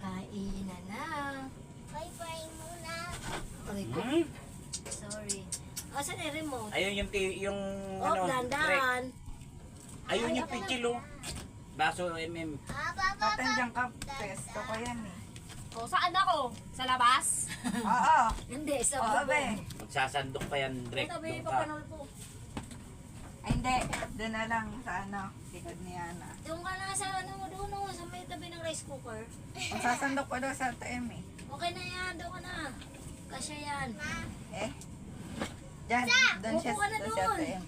Kainan na. Bye-bye muna. Aray ko. Sorry. Asan yung remote? Ayun yung Oh, ano, dandan. ayun yung pichilo. Baso MM. Ate, dyan ka. Pesto ko yan eh. O, saan ako? Sa labas? Oo. Hindi, sa Oo, bubong. be. Magsasandok pa yan, Drek. Tabi, Doon ka. papanol po. Ay, hindi. Doon na lang sa ano. Likod ni Ana. Doon ka na sa ano mo doon, oh, sa may tabi ng rice cooker. Magsasandok ko daw sa TM eh. Okay na yan, doon ka na. Kasya yan. Eh. Diyan. Doon siya Upo ka na doon siya doon. TM.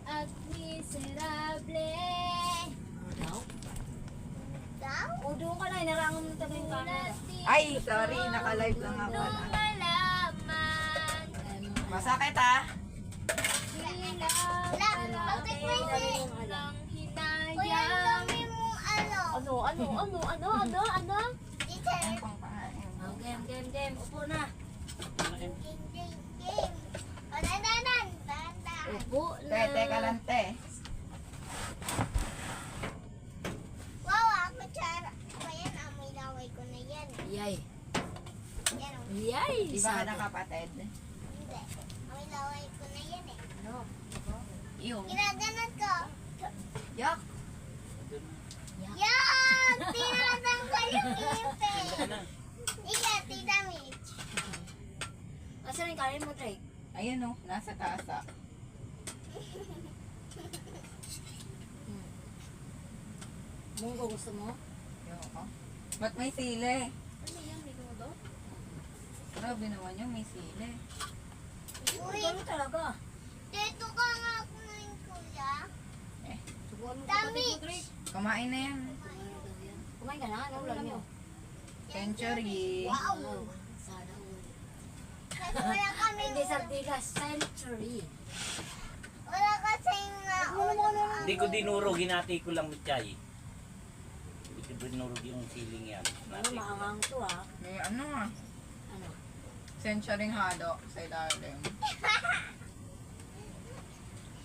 At miserable. Ano daw? Daw? O, doon ka na, inarangan mo na tabi yung camera. Ay, sorry. Naka-live lang ako. Malaman. Masakit ah. Lang, bakit may Lang Kuya, ang dami mong ano. Ano? Teacher. Ang pangpahain. Oh, game. Upo na. Game. O, dandanan. Upo na. Teka lang, te. Wow, ako tsara. Ayan, amoy laway ko na yan. Yay. Yan, oh. Yay. Di ba ka ng kapatid? Hindi. Amoy laway ko na yan eh. Ano? Yung. Ginaganan ko. Yak. Yan! Tinatanggal yung ipin. Ika, Tita Mitch. Asan yung kanin mo, Drake? Ayun oh. Nasa taas ah. Munggo, gusto mo? Yung oh. Ba't may sili? Ano yan? May mo daw? Grabe naman yung may sili. Uy, Ano talaga? dito ka nga kumain, kuya. Subuhan mo Dami. kapatid mo, Drake. Kumain na yan. Kumain ka na? Ano ulam nyo? Century. Wow. Sana all. Kasi wala kami. Hindi, sardigas. Century. Wala kasing Hindi ko dinuro, ginati ko lang with chay. Hindi ko dinuro yung siling yan. Ano, Nati ko lang. maangang to ah. May ano ah. Ano? Century hado sa ilalim.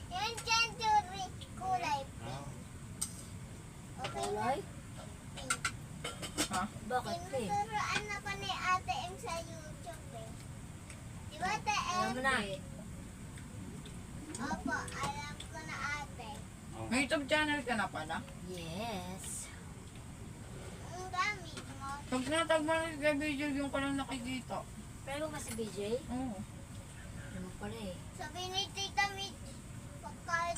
Yung century kulay. Ah. Okay na. Kulay? Ha? Bakit eh? Tinuturoan na pa ni Ate M sa YouTube eh. Di ba, Ate Alam M? mo na. Opo, alam ko na ate. May YouTube channel ka na pala. Yes. Ang gamit mo. Pag tinatag mo na sa video, yung ka lang nakikita. Pero ba si BJ? Oo. Ano pala eh? Sabi ni Tita Mitch, pagka